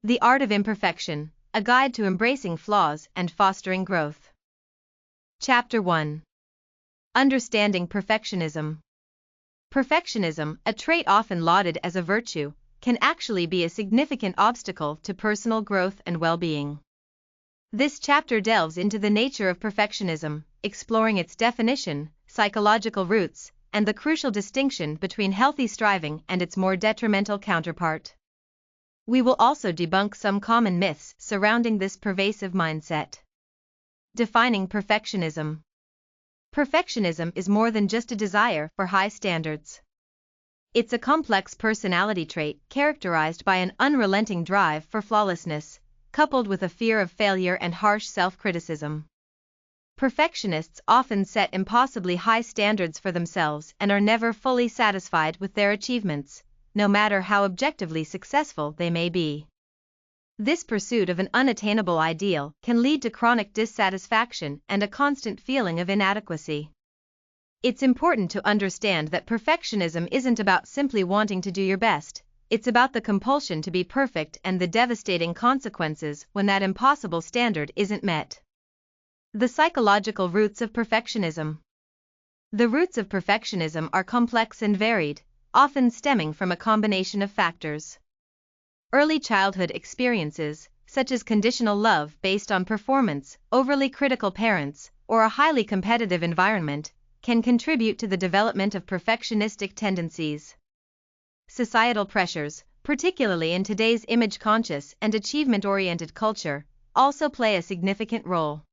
The Art of Imperfection, a guide to embracing flaws and fostering growth. Chapter 1. Understanding Perfectionism. Perfectionism, a trait often lauded as a virtue, can actually be a significant obstacle to personal growth and well-being. This chapter delves into the nature of perfectionism, exploring its definition, psychological roots, and the crucial distinction between healthy striving and its more detrimental counterpart. We will also debunk some common myths surrounding this pervasive mindset. Defining perfectionism. Perfectionism is more than just a desire for high standards. It's a complex personality trait characterized by an unrelenting drive for flawlessness, coupled with a fear of failure and harsh self-criticism. Perfectionists often set impossibly high standards for themselves and are never fully satisfied with their achievements, no matter how objectively successful they may be. This pursuit of an unattainable ideal can lead to chronic dissatisfaction and a constant feeling of inadequacy. It's important to understand that perfectionism isn't about simply wanting to do your best, it's about the compulsion to be perfect and the devastating consequences when that impossible standard isn't met. The psychological roots of perfectionism. The roots of perfectionism are complex and varied, often stemming from a combination of factors. Early childhood experiences, such as conditional love based on performance, overly critical parents, or a highly competitive environment, can contribute to the development of perfectionistic tendencies. Societal pressures, particularly in today's image-conscious and achievement-oriented culture, also play a significant role.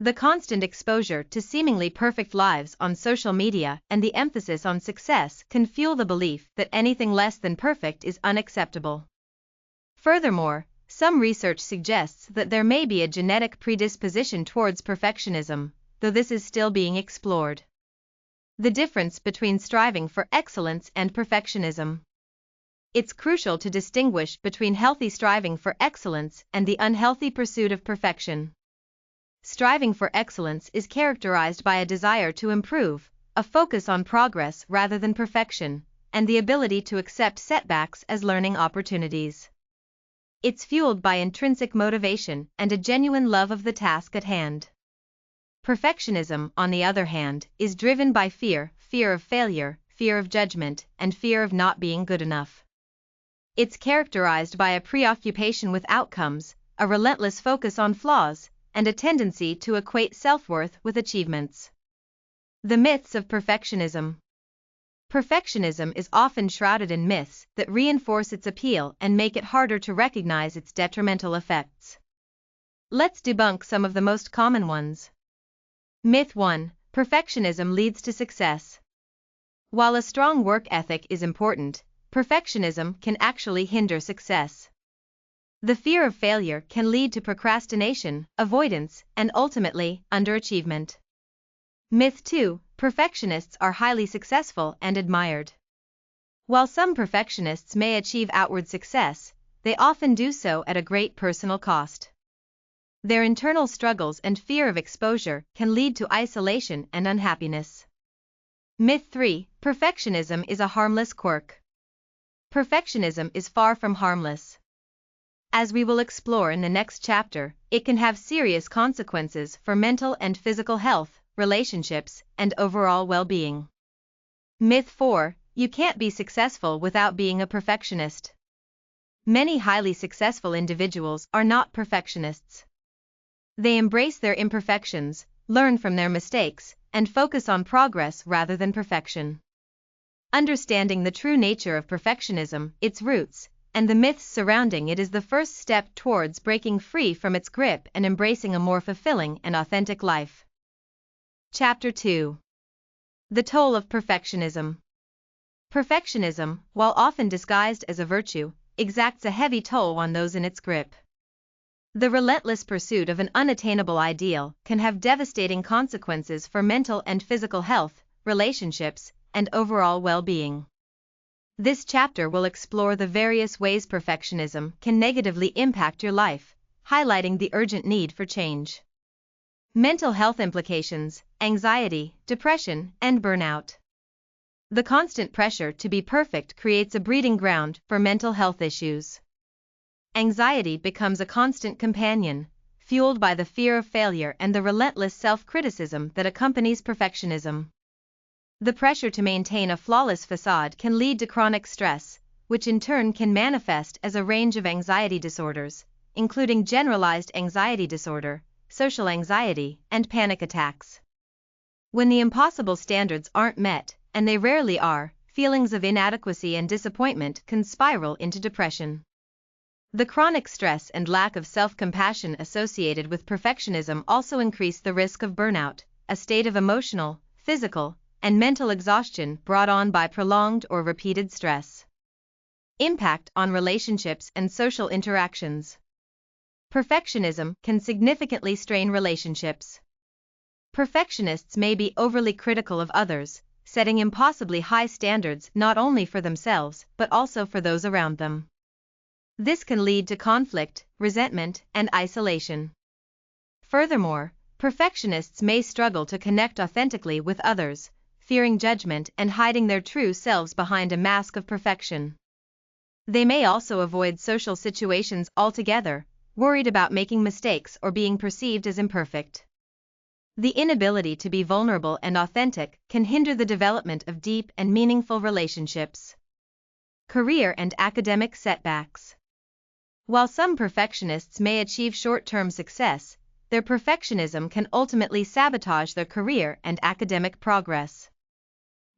The constant exposure to seemingly perfect lives on social media and the emphasis on success can fuel the belief that anything less than perfect is unacceptable. Furthermore, some research suggests that there may be a genetic predisposition towards perfectionism, though this is still being explored. The difference between striving for excellence and perfectionism. It's crucial to distinguish between healthy striving for excellence and the unhealthy pursuit of perfection. Striving for excellence is characterized by a desire to improve, a focus on progress rather than perfection, and the ability to accept setbacks as learning opportunities. It's fueled by intrinsic motivation and a genuine love of the task at hand. Perfectionism, on the other hand, is driven by fear of failure, fear of judgment, and fear of not being good enough. It's characterized by a preoccupation with outcomes, a relentless focus on flaws, and a tendency to equate self-worth with achievements. The myths of perfectionism. Perfectionism is often shrouded in myths that reinforce its appeal and make it harder to recognize its detrimental effects. Let's debunk some of the most common ones. Myth 1: Perfectionism leads to success. While a strong work ethic is important, perfectionism can actually hinder success. The fear of failure can lead to procrastination, avoidance, and ultimately, underachievement. Myth 2: Perfectionists are highly successful and admired. While some perfectionists may achieve outward success, they often do so at a great personal cost. Their internal struggles and fear of exposure can lead to isolation and unhappiness. Myth 3: Perfectionism is a harmless quirk. Perfectionism is far from harmless. As we will explore in the next chapter, it can have serious consequences for mental and physical health, relationships, and overall well-being. Myth 4: You can't be successful without being a perfectionist. Many highly successful individuals are not perfectionists. They embrace their imperfections, learn from their mistakes, and focus on progress rather than perfection. Understanding the true nature of perfectionism, its roots, and the myths surrounding it is the first step towards breaking free from its grip and embracing a more fulfilling and authentic life. Chapter 2. The Toll of Perfectionism. Perfectionism, while often disguised as a virtue, exacts a heavy toll on those in its grip. The relentless pursuit of an unattainable ideal can have devastating consequences for mental and physical health, relationships, and overall well-being. This chapter will explore the various ways perfectionism can negatively impact your life, highlighting the urgent need for change. Mental health implications, anxiety, depression, and burnout. The constant pressure to be perfect creates a breeding ground for mental health issues. Anxiety becomes a constant companion, fueled by the fear of failure and the relentless self-criticism that accompanies perfectionism. The pressure to maintain a flawless facade can lead to chronic stress, which in turn can manifest as a range of anxiety disorders, including generalized anxiety disorder, social anxiety, and panic attacks. When the impossible standards aren't met, and they rarely are, feelings of inadequacy and disappointment can spiral into depression. The chronic stress and lack of self-compassion associated with perfectionism also increase the risk of burnout, a state of emotional, physical, and mental exhaustion brought on by prolonged or repeated stress. Impact on relationships and social interactions. Perfectionism can significantly strain relationships. Perfectionists may be overly critical of others, setting impossibly high standards not only for themselves but also for those around them. This can lead to conflict, resentment, and isolation. Furthermore, perfectionists may struggle to connect authentically with others, fearing judgment and hiding their true selves behind a mask of perfection. They may also avoid social situations altogether, worried about making mistakes or being perceived as imperfect. The inability to be vulnerable and authentic can hinder the development of deep and meaningful relationships. Career and academic setbacks. While some perfectionists may achieve short-term success, their perfectionism can ultimately sabotage their career and academic progress.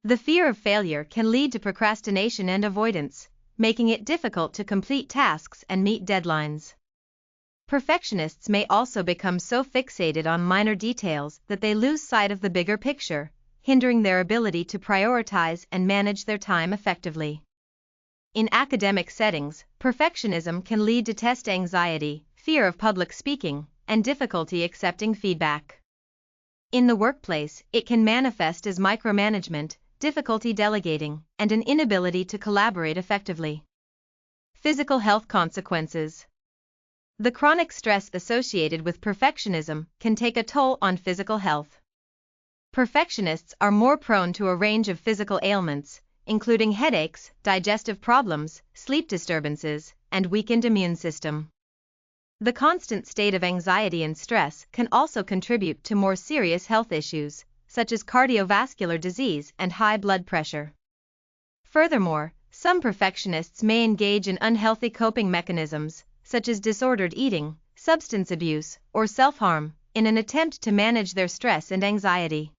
The fear of failure can lead to procrastination and avoidance, making it difficult to complete tasks and meet deadlines. Perfectionists may also become so fixated on minor details that they lose sight of the bigger picture, hindering their ability to prioritize and manage their time effectively. In academic settings, perfectionism can lead to test anxiety, fear of public speaking, and difficulty accepting feedback. In the workplace, it can manifest as micromanagement, difficulty delegating, and an inability to collaborate effectively. Physical health consequences. The chronic stress associated with perfectionism can take a toll on physical health. Perfectionists are more prone to a range of physical ailments, including headaches, digestive problems, sleep disturbances, and weakened immune system. The constant state of anxiety and stress can also contribute to more serious health issues, such as cardiovascular disease and high blood pressure. Furthermore, some perfectionists may engage in unhealthy coping mechanisms, such as disordered eating, substance abuse, or self-harm, in an attempt to manage their stress and anxiety.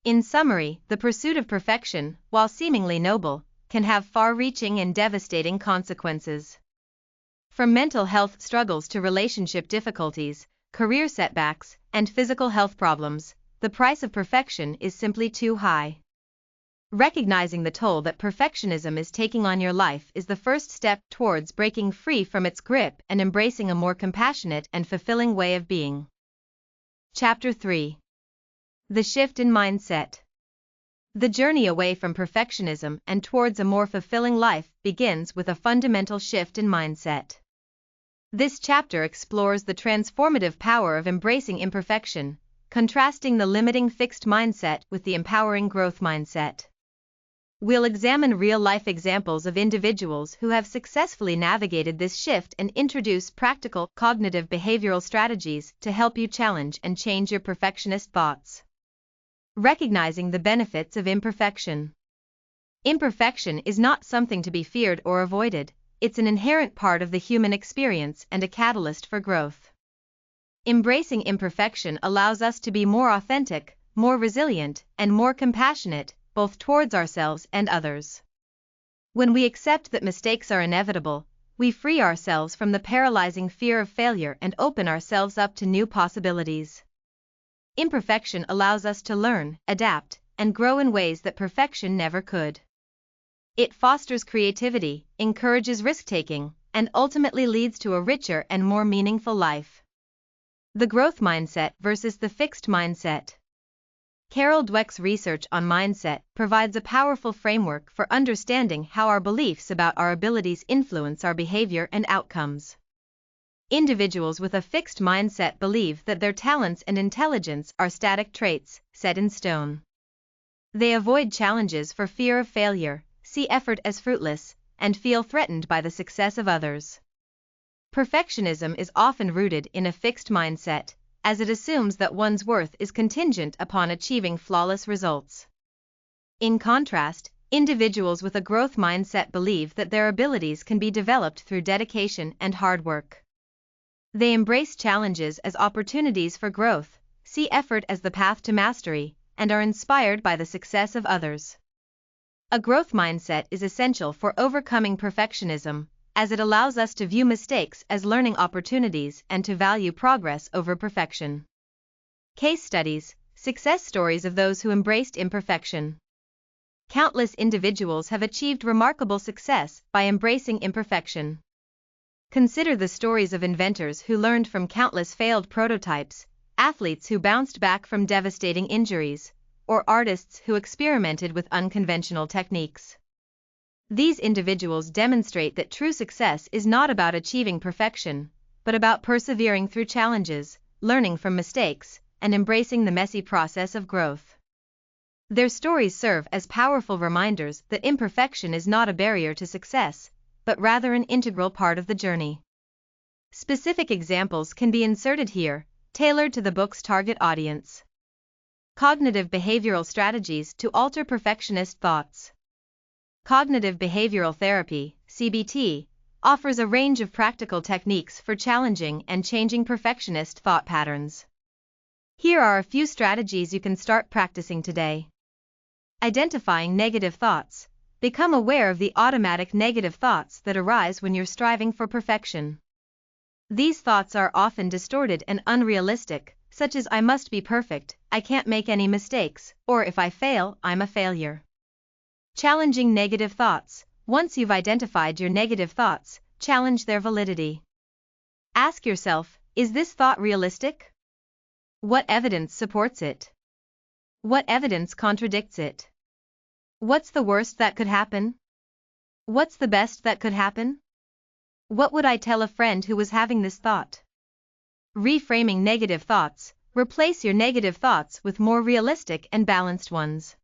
In summary, the pursuit of perfection, while seemingly noble, can have far-reaching and devastating consequences. From mental health struggles to relationship difficulties, career setbacks, and physical health problems, the price of perfection is simply too high. Recognizing the toll that perfectionism is taking on your life is the first step towards breaking free from its grip and embracing a more compassionate and fulfilling way of being. Chapter 3. The shift in mindset. The journey away from perfectionism and towards a more fulfilling life begins with a fundamental shift in mindset. This chapter explores the transformative power of embracing imperfection, contrasting the limiting fixed mindset with the empowering growth mindset. We'll examine real-life examples of individuals who have successfully navigated this shift and introduce practical cognitive behavioral strategies to help you challenge and change your perfectionist thoughts. Recognizing the benefits of imperfection. Imperfection is not something to be feared or avoided, it's an inherent part of the human experience and a catalyst for growth. Embracing imperfection allows us to be more authentic, more resilient, and more compassionate, both towards ourselves and others. When we accept that mistakes are inevitable, we free ourselves from the paralyzing fear of failure and open ourselves up to new possibilities. Imperfection allows us to learn, adapt, and grow in ways that perfection never could. It fosters creativity, encourages risk-taking, and ultimately leads to a richer and more meaningful life. The growth mindset versus the fixed mindset. Carol Dweck's research on mindset provides a powerful framework for understanding how our beliefs about our abilities influence our behavior and outcomes. Individuals with a fixed mindset believe that their talents and intelligence are static traits, set in stone. They avoid challenges for fear of failure, see effort as fruitless, and feel threatened by the success of others. Perfectionism is often rooted in a fixed mindset, as it assumes that one's worth is contingent upon achieving flawless results. In contrast, individuals with a growth mindset believe that their abilities can be developed through dedication and hard work. They embrace challenges as opportunities for growth, see effort as the path to mastery, and are inspired by the success of others. A growth mindset is essential for overcoming perfectionism, as it allows us to view mistakes as learning opportunities and to value progress over perfection. Case studies, success stories of those who embraced imperfection. Countless individuals have achieved remarkable success by embracing imperfection. Consider the stories of inventors who learned from countless failed prototypes, athletes who bounced back from devastating injuries, or artists who experimented with unconventional techniques. These individuals demonstrate that true success is not about achieving perfection, but about persevering through challenges, learning from mistakes, and embracing the messy process of growth. Their stories serve as powerful reminders that imperfection is not a barrier to success, but rather an integral part of the journey. Specific examples can be inserted here, tailored to the book's target audience. Cognitive behavioral strategies to alter perfectionist thoughts. Cognitive behavioral therapy, CBT, offers a range of practical techniques for challenging and changing perfectionist thought patterns. Here are a few strategies you can start practicing today. Identifying negative thoughts. Become aware of the automatic negative thoughts that arise when you're striving for perfection. These thoughts are often distorted and unrealistic, such as "I must be perfect, I can't make any mistakes," or "if I fail, I'm a failure." Challenging negative thoughts. Once you've identified your negative thoughts, challenge their validity. Ask yourself, is this thought realistic? What evidence supports it? What evidence contradicts it? What's the worst that could happen? What's the best that could happen? What would I tell a friend who was having this thought? Reframing negative thoughts. Replace your negative thoughts with more realistic and balanced ones.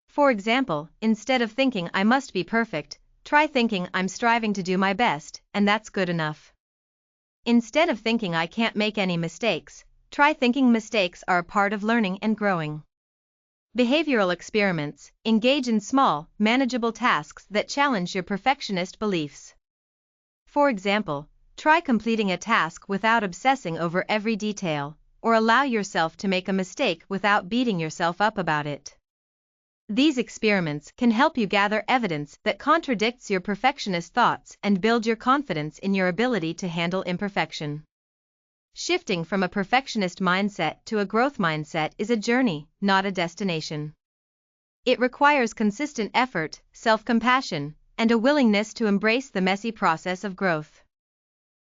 For example, instead of thinking "I must be perfect," try thinking "I'm striving to do my best, and that's good enough." Instead of thinking "I can't make any mistakes," try thinking mistakes are a part of learning and growing. Behavioral experiments. Engage in small, manageable tasks that challenge your perfectionist beliefs. For example, try completing a task without obsessing over every detail, or allow yourself to make a mistake without beating yourself up about it. These experiments can help you gather evidence that contradicts your perfectionist thoughts and build your confidence in your ability to handle imperfection. Shifting from a perfectionist mindset to a growth mindset is a journey, not a destination. It requires consistent effort, self-compassion, and a willingness to embrace the messy process of growth.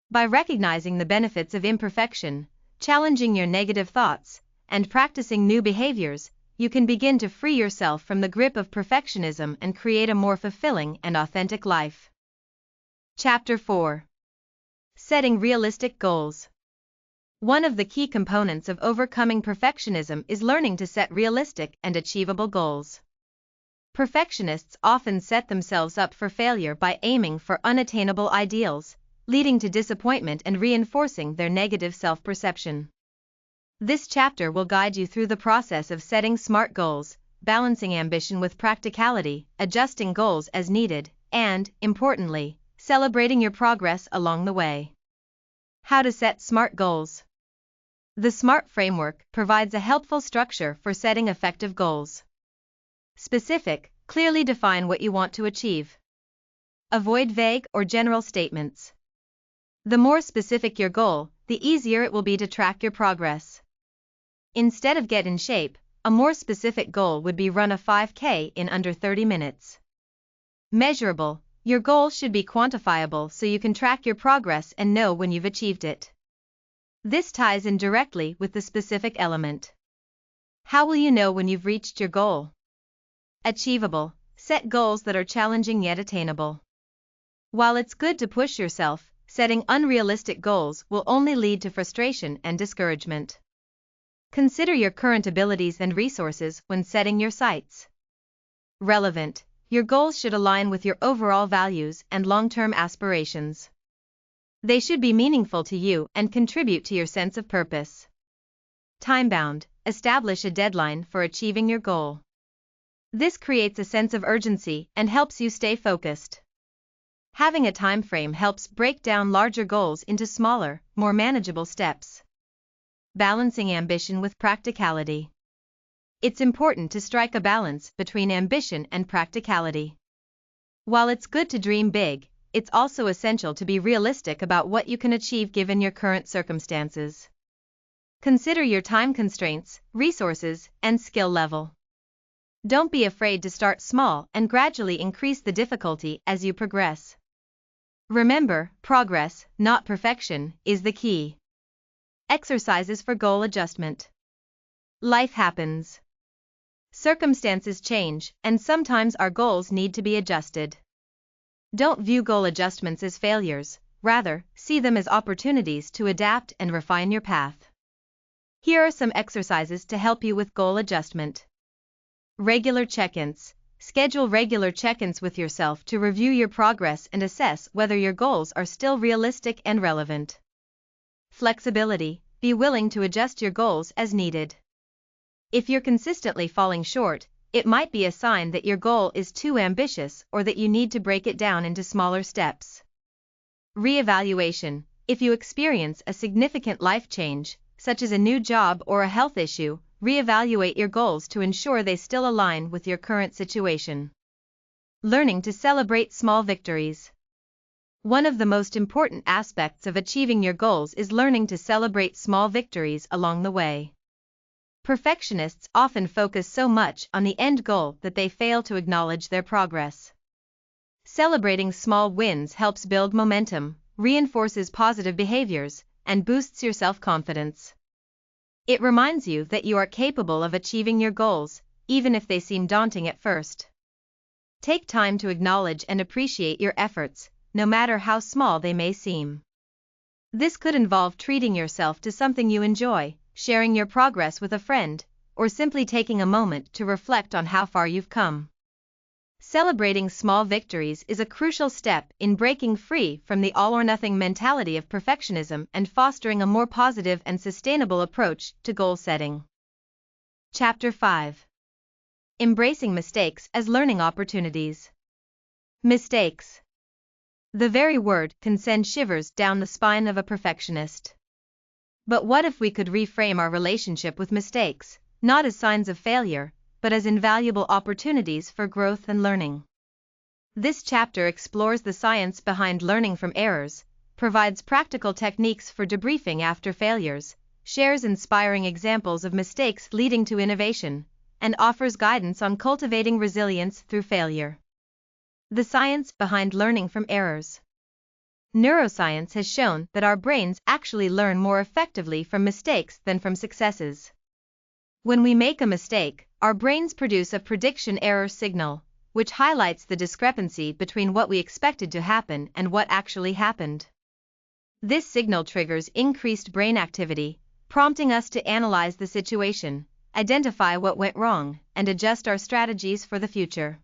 By recognizing the benefits of imperfection, challenging your negative thoughts, and practicing new behaviors, you can begin to free yourself from the grip of perfectionism and create a more fulfilling and authentic life. Chapter 4. Setting realistic goals. One of the key components of overcoming perfectionism is learning to set realistic and achievable goals. Perfectionists often set themselves up for failure by aiming for unattainable ideals, leading to disappointment and reinforcing their negative self-perception. This chapter will guide you through the process of setting SMART goals, balancing ambition with practicality, adjusting goals as needed, and, importantly, celebrating your progress along the way. How to set SMART goals. The SMART framework provides a helpful structure for setting effective goals. Specific, clearly define what you want to achieve. Avoid vague or general statements. The more specific your goal, the easier it will be to track your progress. Instead of "get in shape," a more specific goal would be "run a 5K in under 30 minutes. Measurable. Your goal should be quantifiable so you can track your progress and know when you've achieved it. This ties in directly with the specific element. How will you know when you've reached your goal? Achievable. Set goals that are challenging yet attainable. While it's good to push yourself, setting unrealistic goals will only lead to frustration and discouragement. Consider your current abilities and resources when setting your sights. Relevant. Your goals should align with your overall values and long-term aspirations. They should be meaningful to you and contribute to your sense of purpose. Time-bound, establish a deadline for achieving your goal. This creates a sense of urgency and helps you stay focused. Having a time frame helps break down larger goals into smaller, more manageable steps. Balancing ambition with practicality. It's important to strike a balance between ambition and practicality. While it's good to dream big, it's also essential to be realistic about what you can achieve given your current circumstances. Consider your time constraints, resources, and skill level. Don't be afraid to start small and gradually increase the difficulty as you progress. Remember, progress, not perfection, is the key. Exercises for goal adjustment. Life happens. Circumstances change, and sometimes our goals need to be adjusted. Don't view goal adjustments as failures, rather, see them as opportunities to adapt and refine your path. Here are some exercises to help you with goal adjustment. Regular check-ins. Schedule regular check-ins with yourself to review your progress and assess whether your goals are still realistic and relevant. Flexibility. Be willing to adjust your goals as needed. If you're consistently falling short, it might be a sign that your goal is too ambitious or that you need to break it down into smaller steps. Reevaluation. If you experience a significant life change, such as a new job or a health issue, reevaluate your goals to ensure they still align with your current situation. Learning to celebrate small victories. One of the most important aspects of achieving your goals is learning to celebrate small victories along the way. Perfectionists often focus so much on the end goal that they fail to acknowledge their progress. Celebrating small wins helps build momentum, reinforces positive behaviors, and boosts your self-confidence. It reminds you that you are capable of achieving your goals, even if they seem daunting at first. Take time to acknowledge and appreciate your efforts, no matter how small they may seem. This could involve treating yourself to something you enjoy, sharing your progress with a friend, or simply taking a moment to reflect on how far you've come. Celebrating small victories is a crucial step in breaking free from the all-or-nothing mentality of perfectionism and fostering a more positive and sustainable approach to goal setting. Chapter 5. Embracing mistakes as learning opportunities. Mistakes. The very word can send shivers down the spine of a perfectionist. But what if we could reframe our relationship with mistakes, not as signs of failure, but as invaluable opportunities for growth and learning? This chapter explores the science behind learning from errors, provides practical techniques for debriefing after failures, shares inspiring examples of mistakes leading to innovation, and offers guidance on cultivating resilience through failure. The science behind learning from errors. Neuroscience has shown that our brains actually learn more effectively from mistakes than from successes. When we make a mistake, our brains produce a prediction error signal, which highlights the discrepancy between what we expected to happen and what actually happened. This signal triggers increased brain activity, prompting us to analyze the situation, identify what went wrong, and adjust our strategies for the future.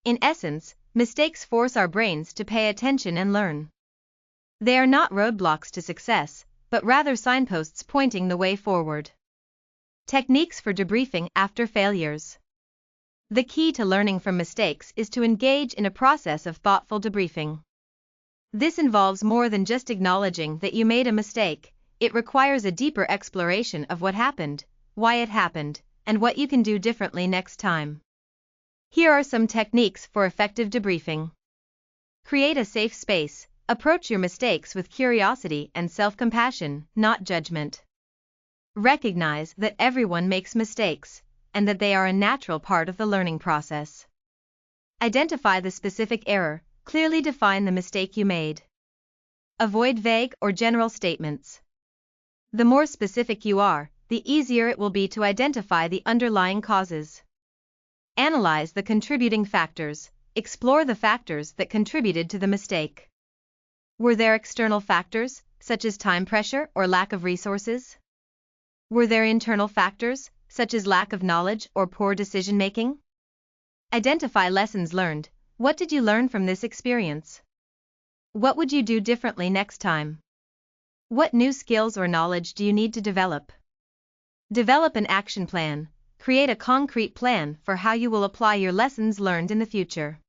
In essence, mistakes force our brains to pay attention and learn. They are not roadblocks to success, but rather signposts pointing the way forward. Techniques for debriefing after failures. The key to learning from mistakes is to engage in a process of thoughtful debriefing. This involves more than just acknowledging that you made a mistake. It requires a deeper exploration of what happened, why it happened, and what you can do differently next time. Here are some techniques for effective debriefing. Create a safe space. Approach your mistakes with curiosity and self-compassion, not judgment. Recognize that everyone makes mistakes, and that they are a natural part of the learning process. Identify the specific error, clearly define the mistake you made. Avoid vague or general statements. The more specific you are, the easier it will be to identify the underlying causes. Analyze the contributing factors. Explore the factors that contributed to the mistake. Were there external factors, such as time pressure or lack of resources? Were there internal factors, such as lack of knowledge or poor decision-making? Identify lessons learned. What did you learn from this experience? What would you do differently next time? What new skills or knowledge do you need to develop? Develop an action plan. Create a concrete plan for how you will apply your lessons learned in the future.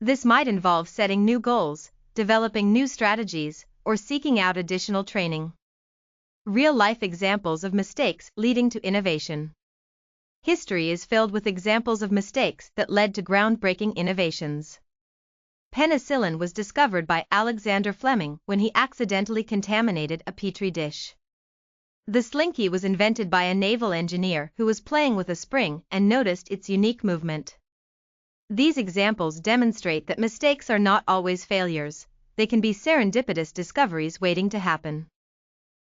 This might involve setting new goals, developing new strategies, or seeking out additional training. Real-life examples of mistakes leading to innovation. History is filled with examples of mistakes that led to groundbreaking innovations. Penicillin was discovered by Alexander Fleming when he accidentally contaminated a petri dish. The slinky was invented by a naval engineer who was playing with a spring and noticed its unique movement. These examples demonstrate that mistakes are not always failures, they can be serendipitous discoveries waiting to happen.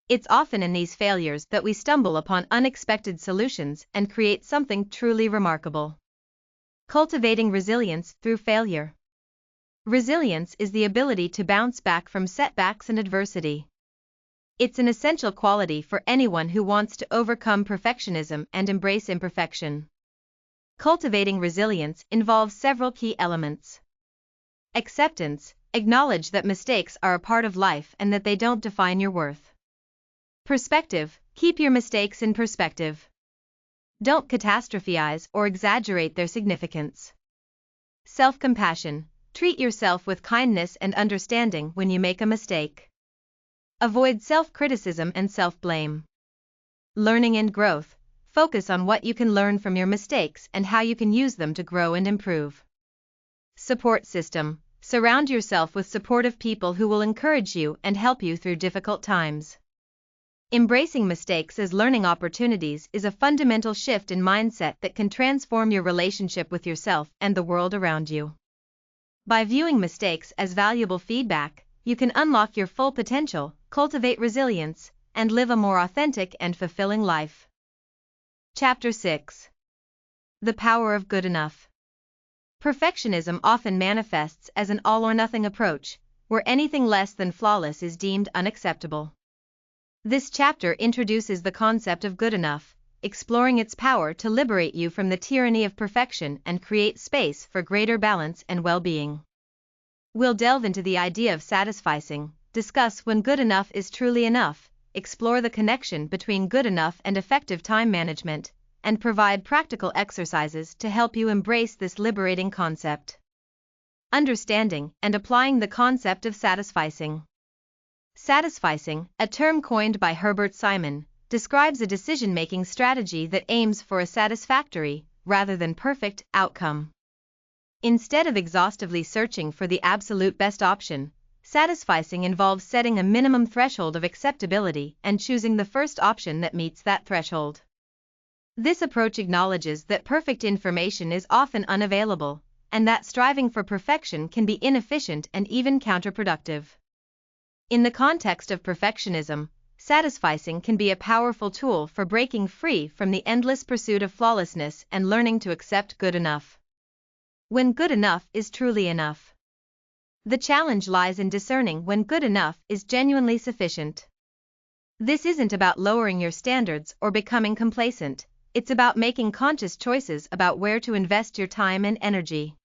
It's often in these failures that we stumble upon unexpected solutions and create something truly remarkable. Cultivating resilience through failure. Resilience is the ability to bounce back from setbacks and adversity. It's an essential quality for anyone who wants to overcome perfectionism and embrace imperfection. Cultivating resilience involves several key elements. Acceptance. Acknowledge that mistakes are a part of life and that they don't define your worth. Perspective. Keep your mistakes in perspective. Don't catastrophize or exaggerate their significance. Self-compassion. Treat yourself with kindness and understanding when you make a mistake. Avoid self-criticism and self-blame. Learning and growth. Focus on what you can learn from your mistakes and how you can use them to grow and improve. Support system. Surround yourself with supportive people who will encourage you and help you through difficult times. Embracing mistakes as learning opportunities is a fundamental shift in mindset that can transform your relationship with yourself and the world around you. By viewing mistakes as valuable feedback, you can unlock your full potential, cultivate resilience, and live a more authentic and fulfilling life. Chapter 6. The Power of Good Enough. Perfectionism often manifests as an all-or-nothing approach, where anything less than flawless is deemed unacceptable. This chapter introduces the concept of good enough, exploring its power to liberate you from the tyranny of perfection and create space for greater balance and well-being. We'll delve into the idea of satisficing, discuss when good enough is truly enough, explore the connection between good enough and effective time management, and provide practical exercises to help you embrace this liberating concept. Understanding and applying the concept of satisficing. Satisficing, a term coined by Herbert Simon, describes a decision-making strategy that aims for a satisfactory, rather than perfect, outcome. Instead of exhaustively searching for the absolute best option, satisficing involves setting a minimum threshold of acceptability and choosing the first option that meets that threshold. This approach acknowledges that perfect information is often unavailable, and that striving for perfection can be inefficient and even counterproductive. In the context of perfectionism, satisficing can be a powerful tool for breaking free from the endless pursuit of flawlessness and learning to accept good enough. When good enough is truly enough. The challenge lies in discerning when good enough is genuinely sufficient. This isn't about lowering your standards or becoming complacent, it's about making conscious choices about where to invest your time and energy.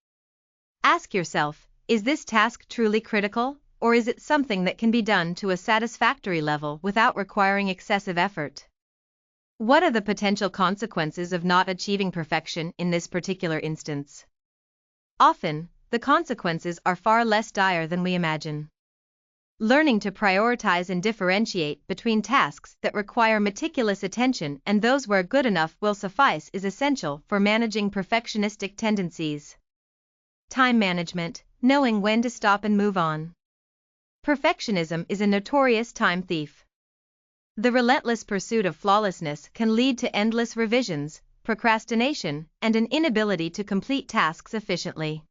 Ask yourself, is this task truly critical, or is it something that can be done to a satisfactory level without requiring excessive effort? What are the potential consequences of not achieving perfection in this particular instance? Often, the consequences are far less dire than we imagine. Learning to prioritize and differentiate between tasks that require meticulous attention and those where good enough will suffice is essential for managing perfectionistic tendencies. Time management, knowing when to stop and move on. Perfectionism is a notorious time thief. The relentless pursuit of flawlessness can lead to endless revisions, procrastination, and an inability to complete tasks efficiently.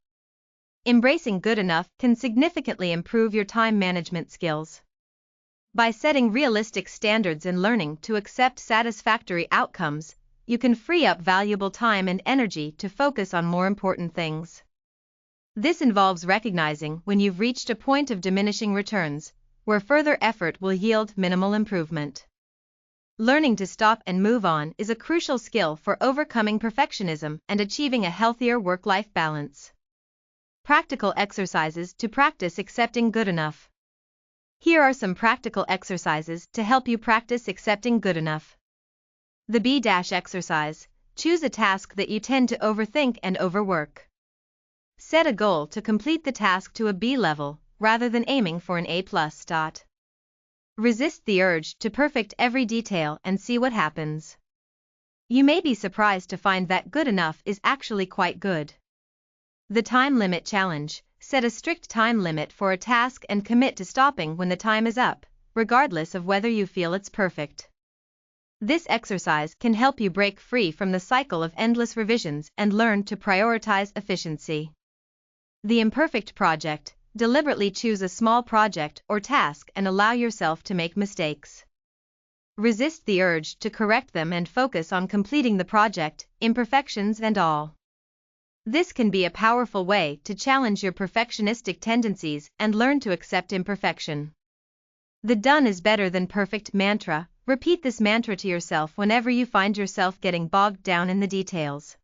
Embracing good enough can significantly improve your time management skills. By setting realistic standards and learning to accept satisfactory outcomes, you can free up valuable time and energy to focus on more important things. This involves recognizing when you've reached a point of diminishing returns, where further effort will yield minimal improvement. Learning to stop and move on is a crucial skill for overcoming perfectionism and achieving a healthier work-life balance. Practical exercises to practice accepting good enough. Here are some practical exercises to help you practice accepting good enough. The B-exercise. Choose a task that you tend to overthink and overwork. Set a goal to complete the task to a B level, rather than aiming for an A+. Resist the urge to perfect every detail and see what happens. You may be surprised to find that good enough is actually quite good. The time limit challenge. Set a strict time limit for a task and commit to stopping when the time is up, regardless of whether you feel it's perfect. This exercise can help you break free from the cycle of endless revisions and learn to prioritize efficiency. The imperfect project. Deliberately choose a small project or task and allow yourself to make mistakes. Resist the urge to correct them and focus on completing the project, imperfections and all. This can be a powerful way to challenge your perfectionistic tendencies and learn to accept imperfection. The done is better than perfect mantra. Repeat this mantra to yourself whenever you find yourself getting bogged down in the details.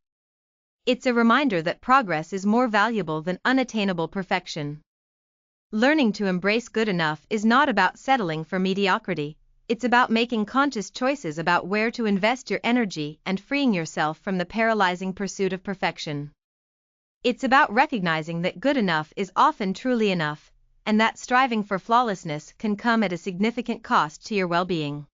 It's a reminder that progress is more valuable than unattainable perfection. Learning to embrace good enough is not about settling for mediocrity, it's about making conscious choices about where to invest your energy and freeing yourself from the paralyzing pursuit of perfection. It's about recognizing that good enough is often truly enough, and that striving for flawlessness can come at a significant cost to your well-being.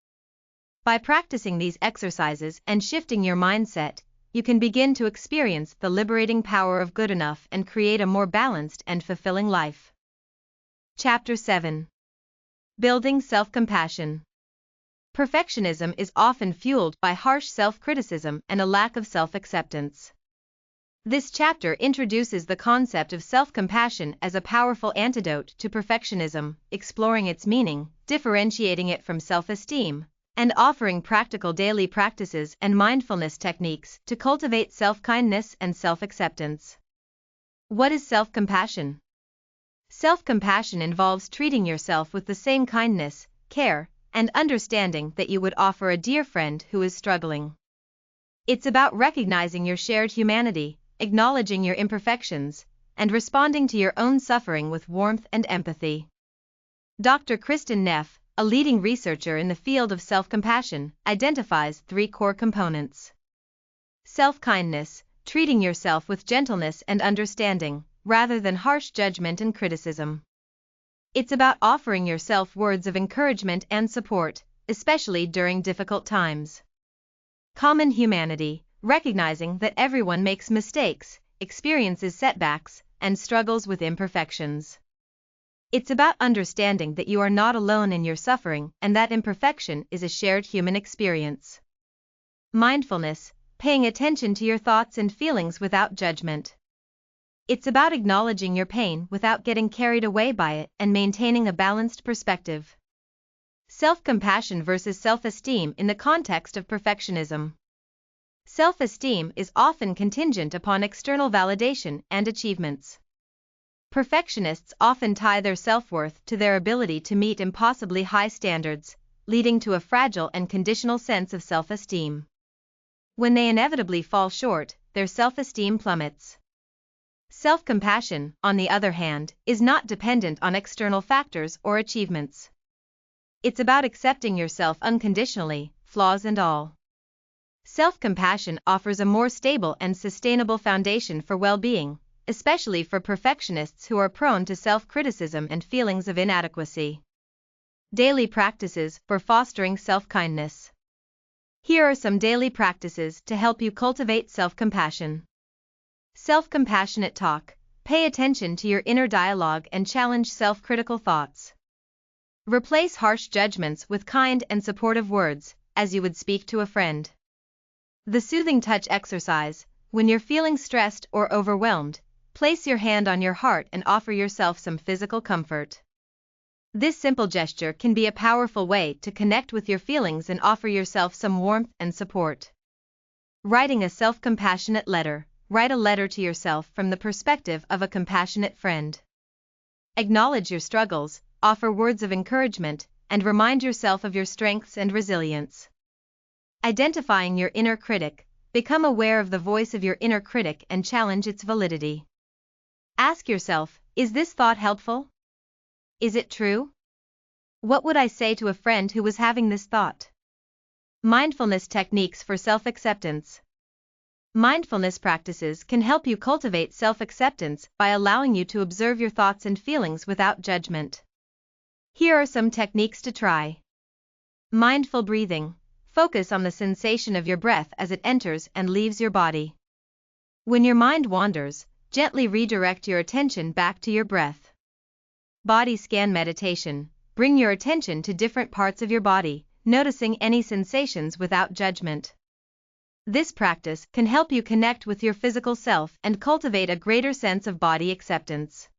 By practicing these exercises and shifting your mindset, you can begin to experience the liberating power of good enough and create a more balanced and fulfilling life. Chapter 7. Building self-compassion. Perfectionism is often fueled by harsh self-criticism and a lack of self-acceptance. This chapter introduces the concept of self-compassion as a powerful antidote to perfectionism, exploring its meaning, differentiating it from self-esteem, and offering practical daily practices and mindfulness techniques to cultivate self-kindness and self-acceptance. What is self-compassion? Self-compassion involves treating yourself with the same kindness, care, and understanding that you would offer a dear friend who is struggling. It's about recognizing your shared humanity, acknowledging your imperfections, and responding to your own suffering with warmth and empathy. Dr. Kristen Neff, a leading researcher in the field of self-compassion, identifies 3 core components. Self-kindness, treating yourself with gentleness and understanding, rather than harsh judgment and criticism. It's about offering yourself words of encouragement and support, especially during difficult times. Common humanity, recognizing that everyone makes mistakes, experiences setbacks, and struggles with imperfections. It's about understanding that you are not alone in your suffering and that imperfection is a shared human experience. Mindfulness, paying attention to your thoughts and feelings without judgment. It's about acknowledging your pain without getting carried away by it and maintaining a balanced perspective. Self-compassion versus self-esteem in the context of perfectionism. Self-esteem is often contingent upon external validation and achievements. Perfectionists often tie their self-worth to their ability to meet impossibly high standards, leading to a fragile and conditional sense of self-esteem. When they inevitably fall short, their self-esteem plummets. Self-compassion, on the other hand, is not dependent on external factors or achievements. It's about accepting yourself unconditionally, flaws and all. Self-compassion offers a more stable and sustainable foundation for well-being, especially for perfectionists who are prone to self-criticism and feelings of inadequacy. Daily practices for fostering self-kindness. Here are some daily practices to help you cultivate self-compassion. Self-compassionate talk. Pay attention to your inner dialogue and challenge self-critical thoughts. Replace harsh judgments with kind and supportive words, as you would speak to a friend. The soothing touch exercise. When you're feeling stressed or overwhelmed, place your hand on your heart and offer yourself some physical comfort. This simple gesture can be a powerful way to connect with your feelings and offer yourself some warmth and support. Writing a self-compassionate letter. Write a letter to yourself from the perspective of a compassionate friend. Acknowledge your struggles, offer words of encouragement, and remind yourself of your strengths and resilience. Identifying your inner critic. Become aware of the voice of your inner critic and challenge its validity. Ask yourself, is this thought helpful? Is it true? What would I say to a friend who was having this thought? Mindfulness techniques for self-acceptance. Mindfulness practices can help you cultivate self-acceptance by allowing you to observe your thoughts and feelings without judgment. Here are some techniques to try. Mindful breathing. Focus on the sensation of your breath as it enters and leaves your body. When your mind wanders, gently redirect your attention back to your breath. Body scan meditation. Bring your attention to different parts of your body, noticing any sensations without judgment. This practice can help you connect with your physical self and cultivate a greater sense of body acceptance.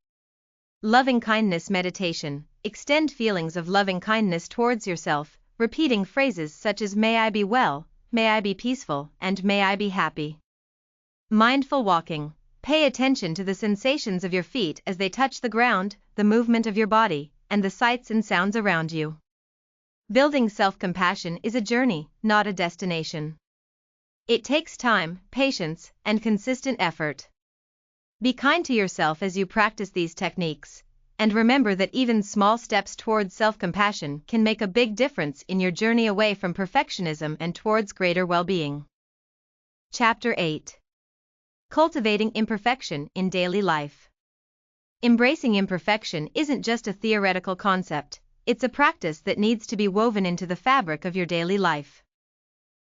Loving kindness meditation. Extend feelings of loving kindness towards yourself, repeating phrases such as "May I be well," "May I be peaceful," and "May I be happy." Mindful walking. Pay attention to the sensations of your feet as they touch the ground, the movement of your body, and the sights and sounds around you. Building self-compassion is a journey, not a destination. It takes time, patience, and consistent effort. Be kind to yourself as you practice these techniques, and remember that even small steps towards self-compassion can make a big difference in your journey away from perfectionism and towards greater well-being. Chapter 8. Cultivating Imperfection in Daily Life. Embracing imperfection isn't just a theoretical concept, it's a practice that needs to be woven into the fabric of your daily life.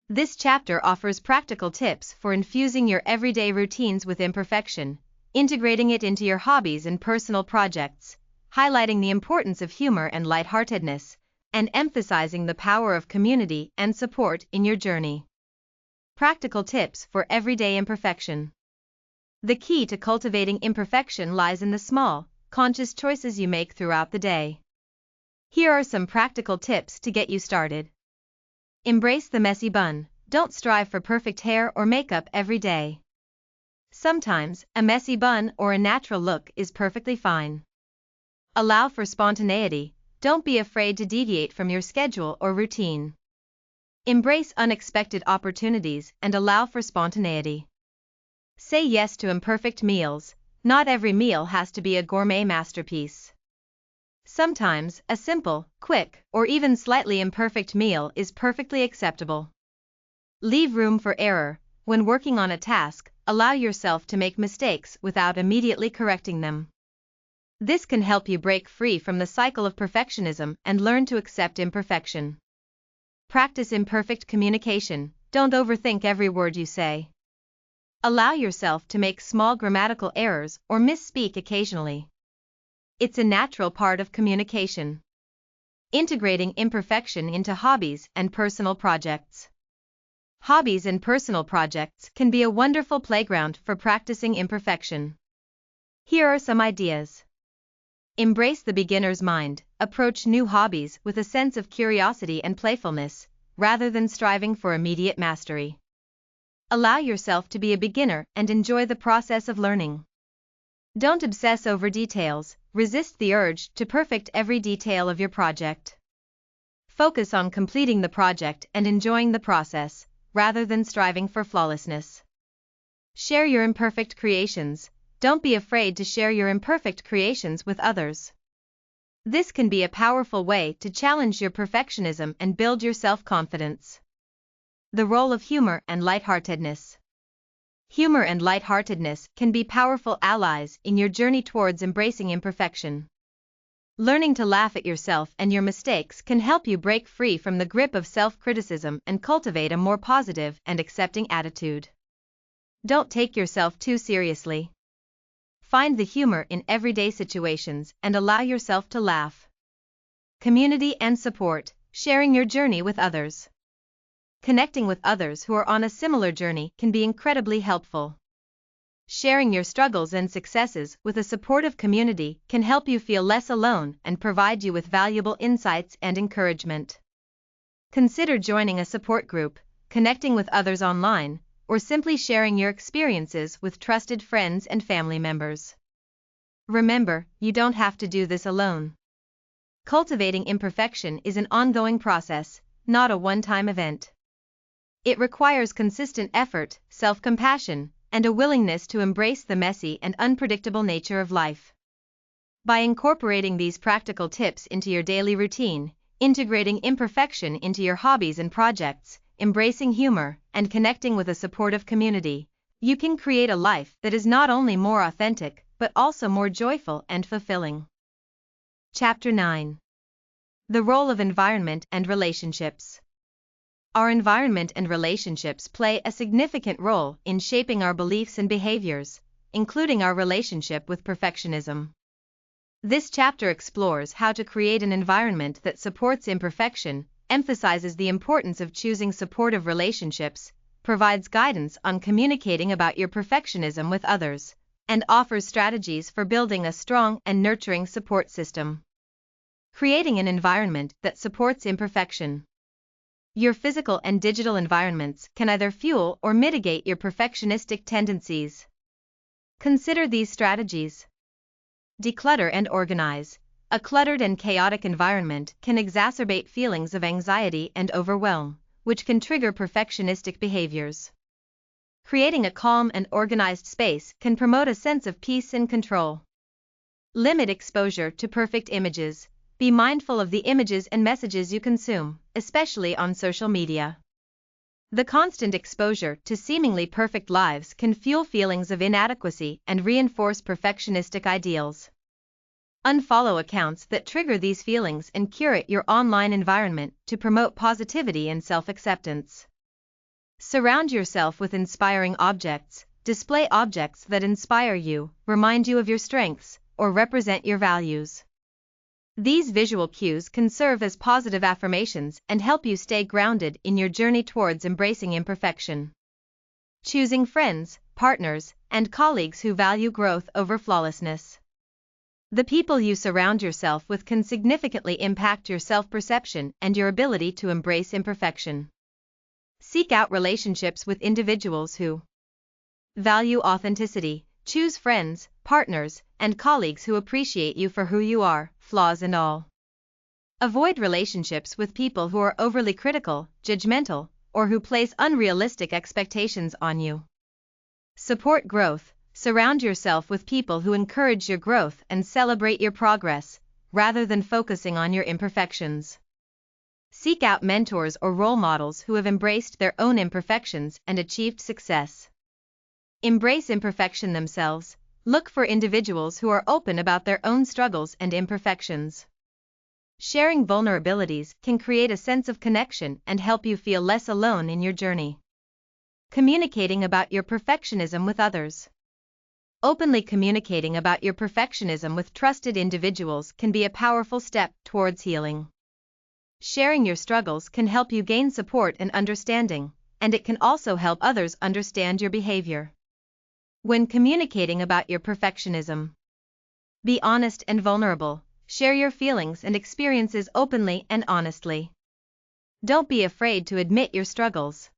This chapter offers practical tips for infusing your everyday routines with imperfection, integrating it into your hobbies and personal projects, highlighting the importance of humor and lightheartedness, and emphasizing the power of community and support in your journey. Practical tips for everyday imperfection. The key to cultivating imperfection lies in the small, conscious choices you make throughout the day. Here are some practical tips to get you started. Embrace the messy bun. Don't strive for perfect hair or makeup every day. Sometimes, a messy bun or a natural look is perfectly fine. Allow for spontaneity. Don't be afraid to deviate from your schedule or routine. Embrace unexpected opportunities and allow for spontaneity. Say yes to imperfect meals. Not every meal has to be a gourmet masterpiece. Sometimes, a simple, quick, or even slightly imperfect meal is perfectly acceptable. Leave room for error. When working on a task, allow yourself to make mistakes without immediately correcting them. This can help you break free from the cycle of perfectionism and learn to accept imperfection. Practice imperfect communication. Don't overthink every word you say. Allow yourself to make small grammatical errors or misspeak occasionally. It's a natural part of communication. Integrating imperfection into hobbies and personal projects. Hobbies and personal projects can be a wonderful playground for practicing imperfection. Here are some ideas. Embrace the beginner's mind. Approach new hobbies with a sense of curiosity and playfulness, rather than striving for immediate mastery. Allow yourself to be a beginner and enjoy the process of learning. Don't obsess over details. Resist the urge to perfect every detail of your project. Focus on completing the project and enjoying the process, rather than striving for flawlessness. Share your imperfect creations. Don't be afraid to share your imperfect creations with others. This can be a powerful way to challenge your perfectionism and build your self-confidence. The role of humor and lightheartedness. Humor and lightheartedness can be powerful allies in your journey towards embracing imperfection. Learning to laugh at yourself and your mistakes can help you break free from the grip of self-criticism and cultivate a more positive and accepting attitude. Don't take yourself too seriously. Find the humor in everyday situations and allow yourself to laugh. Community and support. Sharing your journey with others. Connecting with others who are on a similar journey can be incredibly helpful. Sharing your struggles and successes with a supportive community can help you feel less alone and provide you with valuable insights and encouragement. Consider joining a support group, connecting with others online, or simply sharing your experiences with trusted friends and family members. Remember, you don't have to do this alone. Cultivating imperfection is an ongoing process, not a one-time event. It requires consistent effort, self-compassion, and a willingness to embrace the messy and unpredictable nature of life. By incorporating these practical tips into your daily routine, integrating imperfection into your hobbies and projects, embracing humor, and connecting with a supportive community, you can create a life that is not only more authentic, but also more joyful and fulfilling. Chapter 9. The role of environment and relationships. Our environment and relationships play a significant role in shaping our beliefs and behaviors, including our relationship with perfectionism. This chapter explores how to create an environment that supports imperfection, emphasizes the importance of choosing supportive relationships, provides guidance on communicating about your perfectionism with others, and offers strategies for building a strong and nurturing support system. Creating an environment that supports imperfection. Your physical and digital environments can either fuel or mitigate your perfectionistic tendencies. Consider these strategies. Declutter and organize. A cluttered and chaotic environment can exacerbate feelings of anxiety and overwhelm, which can trigger perfectionistic behaviors. Creating a calm and organized space can promote a sense of peace and control. Limit exposure to perfect images. Be mindful of the images and messages you consume, especially on social media. The constant exposure to seemingly perfect lives can fuel feelings of inadequacy and reinforce perfectionistic ideals. Unfollow accounts that trigger these feelings and curate your online environment to promote positivity and self-acceptance. Surround yourself with inspiring objects. Display objects that inspire you, remind you of your strengths, or represent your values. These visual cues can serve as positive affirmations and help you stay grounded in your journey towards embracing imperfection. Choosing friends, partners, and colleagues who value growth over flawlessness. The people you surround yourself with can significantly impact your self-perception and your ability to embrace imperfection. Seek out relationships with individuals who value authenticity. Choose friends, partners, and colleagues who appreciate you for who you are, flaws and all. Avoid relationships with people who are overly critical, judgmental, or who place unrealistic expectations on you. Support growth. Surround yourself with people who encourage your growth and celebrate your progress, rather than focusing on your imperfections. Seek out mentors or role models who have embraced their own imperfections and achieved success. Embrace imperfection themselves. Look for individuals who are open about their own struggles and imperfections. Sharing vulnerabilities can create a sense of connection and help you feel less alone in your journey. Communicating about your perfectionism with others. Openly communicating about your perfectionism with trusted individuals can be a powerful step towards healing. Sharing your struggles can help you gain support and understanding, and it can also help others understand your behavior. When communicating about your perfectionism, be honest and vulnerable. Share your feelings and experiences openly and honestly. Don't be afraid to admit your struggles.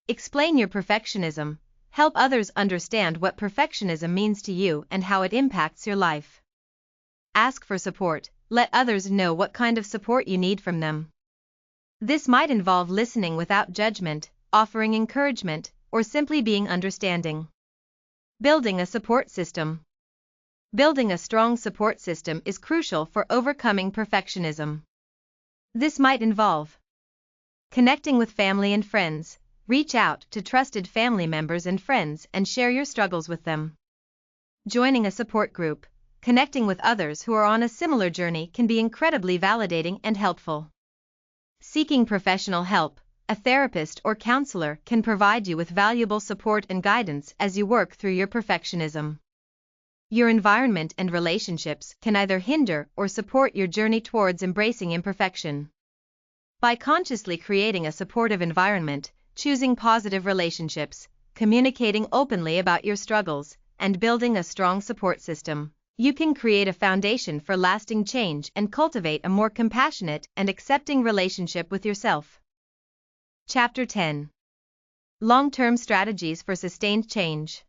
Explain your perfectionism. Help others understand what perfectionism means to you and how it impacts your life. Ask for support. Let others know what kind of support you need from them. This might involve listening without judgment, offering encouragement, or simply being understanding. Building a support system. Building a strong support system is crucial for overcoming perfectionism. This might involve connecting with family and friends. Reach out to trusted family members and friends and share your struggles with them. Joining a support group. Connecting with others who are on a similar journey can be incredibly validating and helpful. Seeking professional help. A therapist or counselor can provide you with valuable support and guidance as you work through your perfectionism. Your environment and relationships can either hinder or support your journey towards embracing imperfection. By consciously creating a supportive environment, choosing positive relationships, communicating openly about your struggles, and building a strong support system, you can create a foundation for lasting change and cultivate a more compassionate and accepting relationship with yourself. Chapter 10. Long-term strategies for sustained change.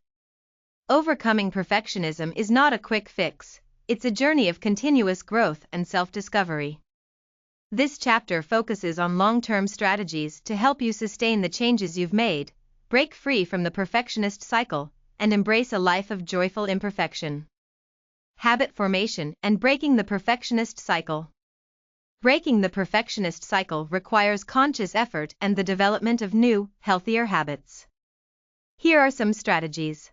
Overcoming perfectionism is not a quick fix, it's a journey of continuous growth and self-discovery. This chapter focuses on long-term strategies to help you sustain the changes you've made, break free from the perfectionist cycle, and embrace a life of joyful imperfection. Habit formation and breaking the perfectionist cycle. Breaking the perfectionist cycle requires conscious effort and the development of new, healthier habits. Here are some strategies.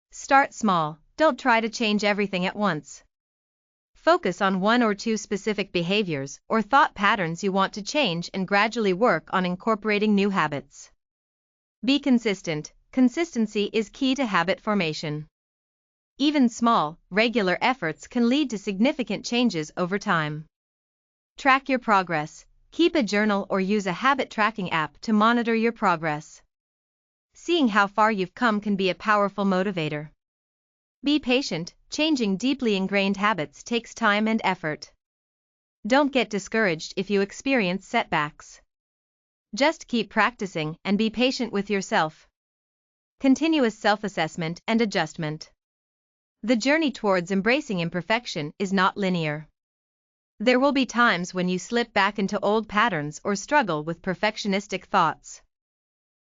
Start small, don't try to change everything at once. Focus on one or two specific behaviors or thought patterns you want to change and gradually work on incorporating new habits. Be consistent. Consistency is key to habit formation. Even small, regular efforts can lead to significant changes over time. Track your progress. Keep a journal or use a habit tracking app to monitor your progress. Seeing how far you've come can be a powerful motivator. Be patient. Changing deeply ingrained habits takes time and effort. Don't get discouraged if you experience setbacks. Just keep practicing and be patient with yourself. Continuous self-assessment and adjustment. The journey towards embracing imperfection is not linear. There will be times when you slip back into old patterns or struggle with perfectionistic thoughts.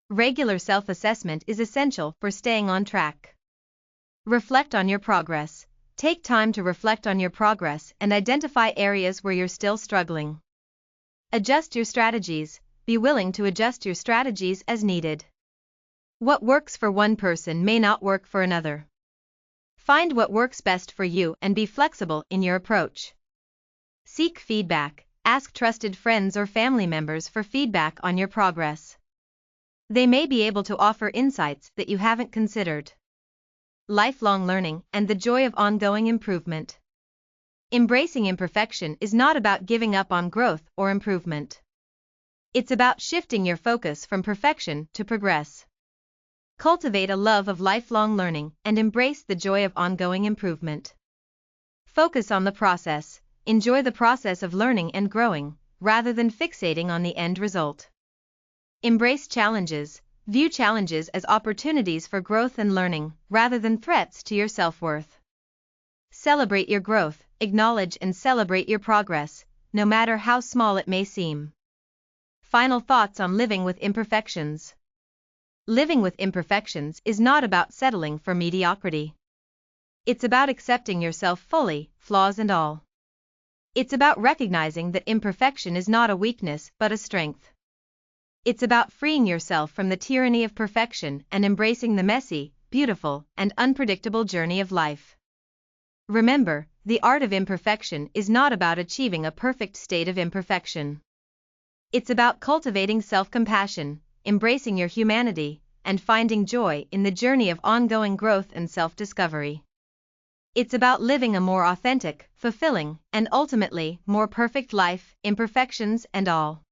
Regular self-assessment is essential for staying on track. Reflect on your progress. Take time to reflect on your progress and identify areas where you're still struggling. Adjust your strategies. Be willing to adjust your strategies as needed. What works for one person may not work for another. Find what works best for you and be flexible in your approach. Seek feedback. Ask trusted friends or family members for feedback on your progress. They may be able to offer insights that you haven't considered. Lifelong learning and the joy of ongoing improvement. Embracing imperfection is not about giving up on growth or improvement. It's about shifting your focus from perfection to progress. Cultivate a love of lifelong learning and embrace the joy of ongoing improvement. Focus on the process. Enjoy the process of learning and growing, rather than fixating on the end result. Embrace challenges. View challenges as opportunities for growth and learning, rather than threats to your self-worth. Celebrate your growth. Acknowledge and celebrate your progress, no matter how small it may seem. Final thoughts on living with imperfections. Living with imperfections is not about settling for mediocrity. It's about accepting yourself fully, flaws and all. It's about recognizing that imperfection is not a weakness but a strength. It's about freeing yourself from the tyranny of perfection and embracing the messy, beautiful, and unpredictable journey of life. Remember, the art of imperfection is not about achieving a perfect state of imperfection. It's about cultivating self-compassion, embracing your humanity, and finding joy in the journey of ongoing growth and self-discovery. It's about living a more authentic, fulfilling, and ultimately more perfect life, imperfections and all.